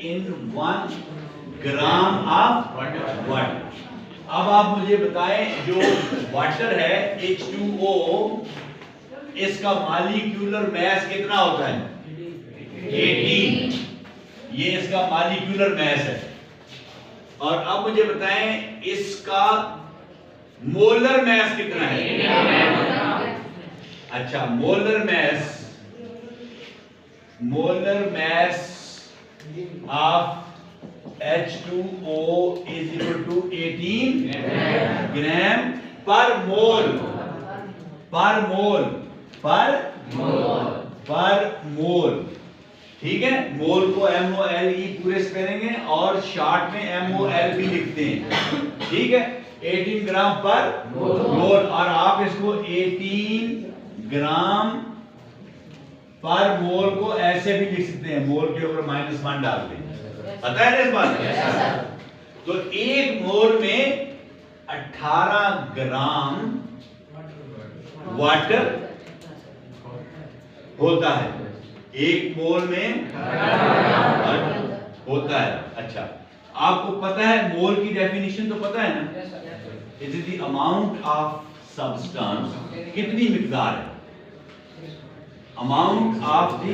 in 1 gram of water. अब आप मुझे बताएं, जो वाटर है H2O, इसका मॉलिक्यूलर मास कितना होता है? 18। ये इसका मॉलिक्यूलर मास है। और अब मुझे बताएं इसका मोलर मास कितना है? अच्छा, molar mass of H2O is equal to 18 ग्राम पर मोल। ठीक है, मोल को MOLE पूरे से करेंगे और शॉर्ट में MOL भी लिखते हैं। ठीक है, 18 ग्राम पर मोल। और आप इसको 18 ग्राम पर मोल को ऐसे भी लिख सकते हैं, मोल के ऊपर -1 डालते हैं। पता है ना इस बात में? तो एक मोल में 18 ग्राम वाटर होता है। एक मोल में होता है। अच्छा, आपको पता है मोल की डेफिनेशन तो पता है ना? It is the amount of substance. कितनी मिकदार है? Amount of the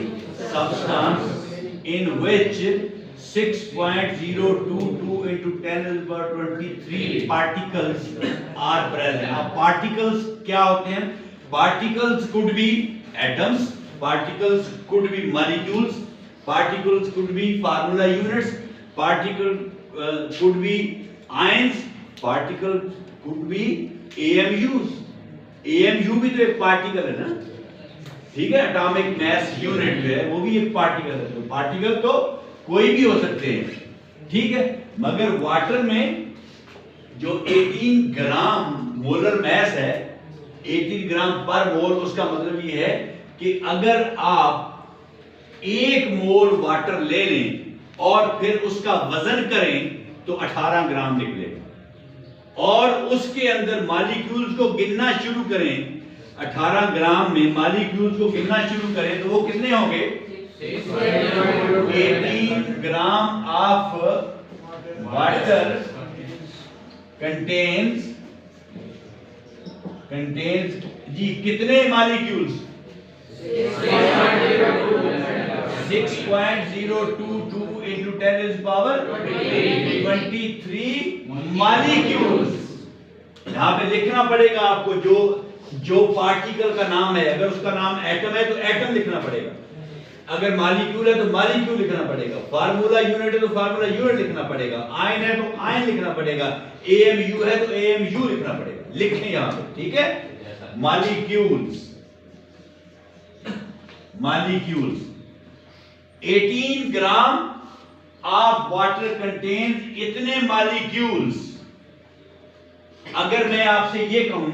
substance in which 6.022 into 10⁻23 particles are present। अब particles क्या होते हैं? Particles could be atoms, particles could be molecules, particles could be formula units, particle could be ions, particle could be AMUs। AMU भी तो एक particle है ना? ठीक है, एटॉमिक मास यूनिट जो है वो भी एक पार्टिकल है। तो पार्टिकल तो कोई भी हो सकते हैं। ठीक है, मगर वाटर में जो 18 ग्राम मोलर मास है, 18 ग्राम पर मोल, उसका मतलब ये है कि अगर आप 1 मोल वाटर ले लें और फिर उसका वजन करें तो 18 ग्राम निकलेगा। और उसके अंदर मॉलिक्यूल्स को गिनना शुरू करें, 18 ग्राम में मॉलिक्यूल्स को गिनना शुरू करें तो वो कितने होंगे? 18 ग्राम ऑफ वाटर कंटेन्स जी कितने मॉलिक्यूल्स? 6.022 into 10⁻23 molecules. यहां पे लिखना पड़ेगा आपको, जो पार्टिकल का नाम है, अगर उसका नाम एटम है तो एटम लिखना पड़ेगा, अगर मॉलिक्यूल है तो मॉलिक्यूल लिखना पड़ेगा, फार्मूला यूनिट है तो फार्मूला यूनिट लिखना पड़ेगा, आयन है तो आयन लिखना पड़ेगा, AMU है तो AMU लिखना पड़ेगा। लिखने यहां पे, ठीक है? Molecules 18 gram of water contains इतने मॉलिक्यूल्स। अगर मैं आपसे ये कहूं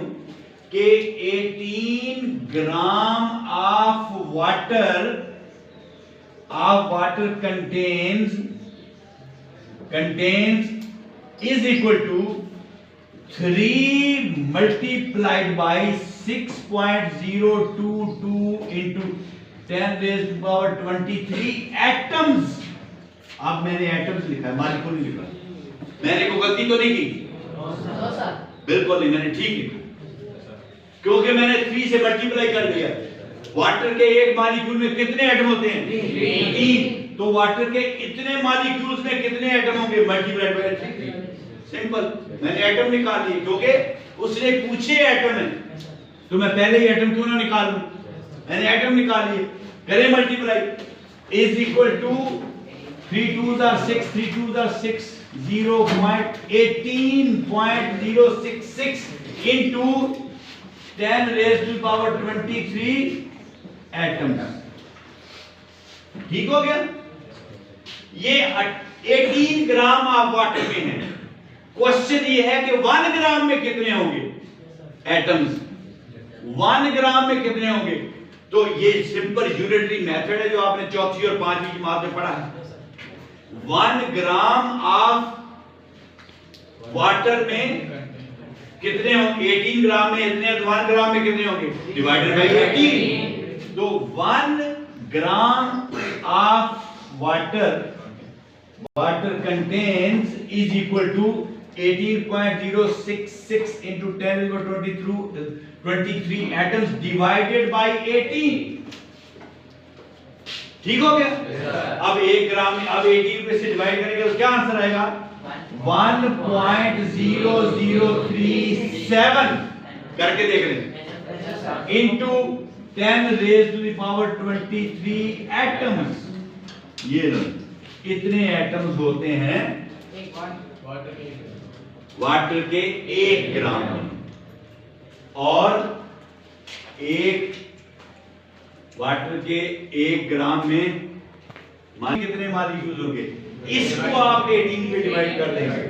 कि 18 gram of water contains is equal to 3 multiplied by 6.022 into 10⁻23 atoms। अब मैंने एटम्स लिखा है, मॉलिक्यूल नहीं लिखा। मैंने कोई गलती तो नहीं की? बिल्कुल नहीं, मैंने ठीक लिखा, क्योंकि मैंने 3 से मल्टीप्लाई कर दिया। वाटर के एक मॉलिक्यूल में कितने एटम होते हैं? 3। तो वाटर के इतने मॉलिक्यूल्स में कितने एटम होंगे? Multiplied by 3। सिंपल, मैंने एटम निकाल लिए, क्योंकि उसने पूछे एटम है तो मैं पहले ही एटम क्यों ना निकाल लूं। मैंने एटम निकाल लिए, करें multiply, is equal to 3 2s are 6, 3 2s are 6, 0.18.066 into 10⁻23 atoms. ठीक हो गया? ये 18 ग्राम ऑफ वाटर में है। क्वेश्चन ये है कि 1 ग्राम में कितने होंगे एटम्स? 1 ग्राम में कितने होंगे? तो ये सिंपल यूनिटरी मेथड है जो आपने 4वीं और 5वीं जमात में पढ़ा है। 1 ग्राम ऑफ वाटर में कितने होंगे? 18 ग्राम में इतने, तो 1 ग्राम में कितने होंगे? Divided by 18। तो 1 gram of water water contains is equal to 18.066 into 10 over 23 atoms divided by 18. ठीक हो गया? अब 1 ग्राम में अब 18 पे से डिवाइड करेंगे तो क्या आंसर आएगा? 1.0037 करके देख लें into 10 raised to the power 23 atoms. ये लो इतने एटम्स होते हैं वाटर के 1 ग्राम में, और एक वाटर के 1 ग्राम में कितने मॉलिक्यूल्स होंगे? इसको आप 18 पे डिवाइड कर देंगे,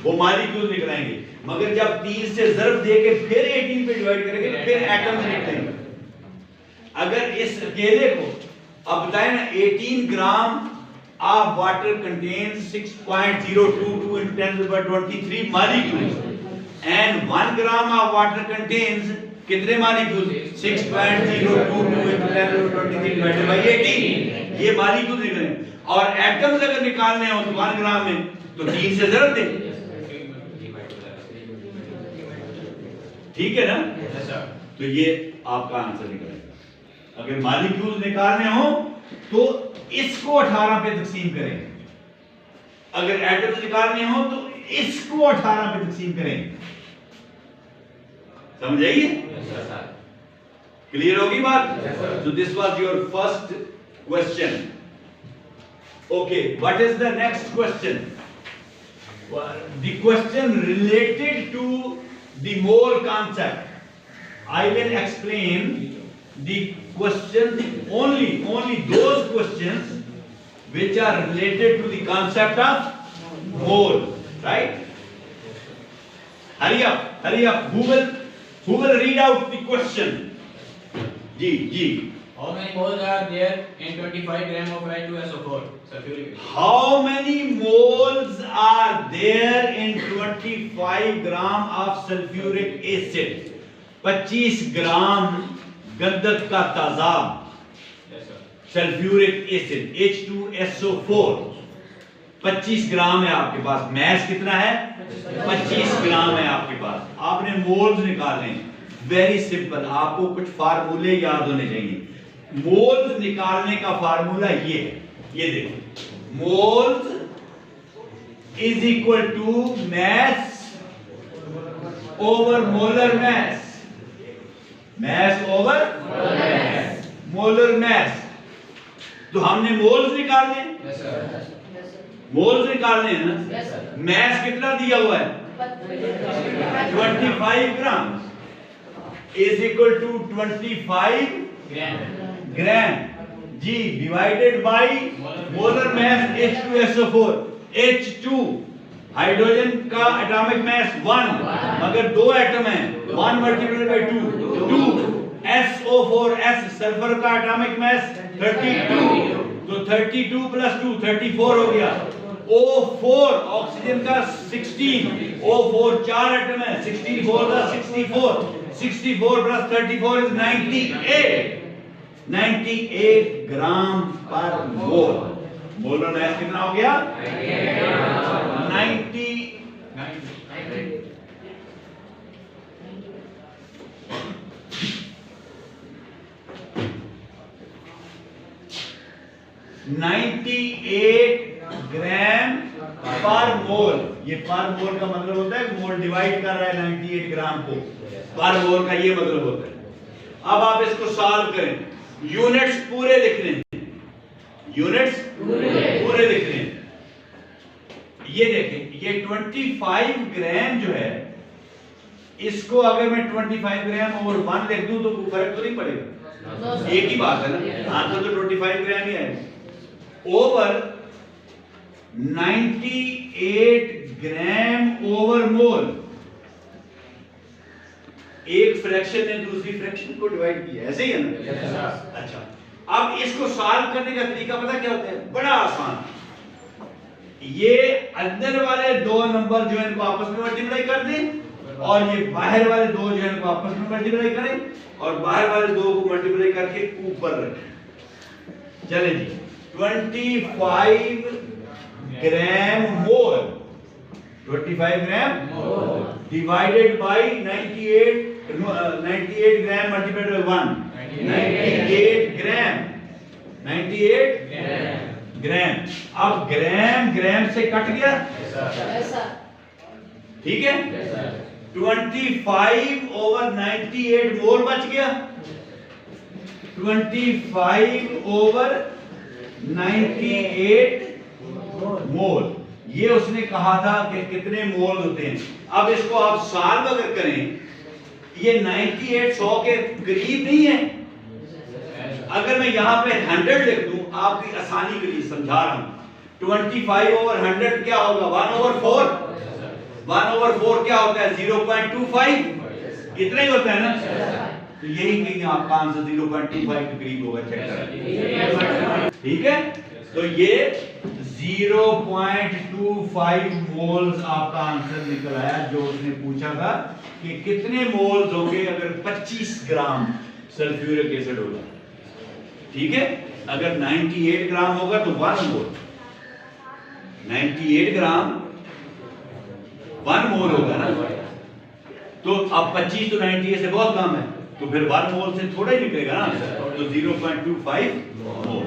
वो मॉलिक्यूल्स निकलेंगे। मगर जब 3 से ज़र्ब देके फिर 18 पे डिवाइड करेंगे तो फिर एटम्स निकलेंगे। अगर इस अकेले को अब बताएं ना, 18 ग्राम of water contains 6.022 into 10 to the power 23 molecules, and 1 gram of water contains कितने molecules? 6.022 into 10 to the power 23 divided by 18. ये molecules निकले, और atoms अगर निकालने हो तो 1 ग्राम में तो 3 से ज़रब दें, ठीक है ना? तो ये आपका आंसर निकलेगा। अगर molecules निकालने हो तो इसको 18 पे तकसीम करेंगे, अगर एटम्स निकालने हो तो इसको 18 पे तकसीम करेंगे। समझ आइए? क्लियर होगी बात? So this was your first question. Okay, what is the next question? The question related to the mole concept. I will explain the questions, only those questions which are related to the concept of mole, right? Hurry up, who will read out the question? Ji. How many moles are there in 25 gram of H2SO4 sulfuric acid? How many moles are there in 25 gram of sulfuric acid? 25 ग्राम गंधक का ताज़ाब sulphuric acid H2SO4 25 ग्राम है आपके पास। Mess कितना है? 25 ग्राम है आपके पास। आपने moles निकालने, वेरी सिंपल, आपको कुछ फार्मूले याद होने चाहिए। मोल्स निकालने का फार्मूला ये है, ये देखो, moles is equal to mass over molar mass, mass over molar mass. तो हमने मोल्स निकालने, मोल्स निकालने हैं ना। मैस कितना दिया हुआ है? 25 gram is equal to 25 gram G divided by molar mass H2SO4। H2 hydrogen का एटॉमिक मैस 1, मगर 2 एटम हैं, 1 multiplied by 2 SO4 S sulphur का एटॉमिक मैस 32, तो 32 प्लस 2 34 हो गया। O4 ऑक्सीजन का 16, O4 4 एटम है, 16 4 64 प्लस 34 इज 98 ग्राम पर मोल। मोलर मैस कितना हो गया? 98 ग्राम पर मोल। ये पर मोल का मतलब होता है मोल डिवाइड कर रहा है 98 ग्राम को, पर मोल का ये मतलब होता है। अब आप इसको सॉल्व करें, यूनिट्स पूरे लिखने हैं, यूनिट्स पूरे लिखने हैं। ये देखें, ये 25 ग्राम जो है, इसको अगर मैं 25 ग्राम ओवर 1 लिख दूं तो कोई फर्क तो नहीं पड़ेगा, एक ही बात है ना, आंसर तो 25 ग्राम ही आएगा। ओवर 98 ग्राम ओवर मोल, एक फ्रैक्शन ने दूसरी फ्रैक्शन को डिवाइड किया, ऐसे ही है ना? अच्छा, अब इसको सॉल्व करने का तरीका पता क्या होता है? बड़ा आसान। ये अंदर वाले 2 नंबर जो है इनको आपस में मल्टीप्लाई कर दें, और ये बाहर वाले 2 जो है इनको आपस में मल्टीप्लाई करें, और बाहर वाले 2 को मल्टीप्लाई करके ऊपर रखें। चले जी, 25 ग्राम मोल, 25 gram divided by 98 gram multiplied by 1, 98 ग्राम, 98 ग्राम। अब ग्राम ग्राम से कट गया, ठीक है, 25 ओवर 98 मोल बच गया, 25 ओवर 98 मोल। ये उसने कहा था कि कितने मोल होते हैं। अब इसको आप सॉल्व अगर करें, ये 98 100 के करीब नहीं है। अगर मैं यहां पे 100 लिख दूं आपकी आसानी के लिए समझा रहा हूं, 25 ओवर 100 क्या होगा, 1 ओवर 4, 1 ओवर 4 क्या होता है, 0.25, इतना ही होता है ना। तो यही कहीं आपका आंसर 0.25 के करीब होगा, चेक करें, ठीक है। तो ये 0.25 मोल्स आपका आंसर निकल आया, जो उसने पूछा था कि कितने मोल्स होंगे अगर 25 ग्राम सल्फ्यूरिक एसिड होगा, ठीक है। अगर 98 ग्राम होगा तो 1 मोल, 98 ग्राम 1 मोल होगा ना। तो अब 25 तो 98 से बहुत कम है, तो फिर 1 मोल से थोड़ा ही निकलेगा ना, तो 0.25 मोल।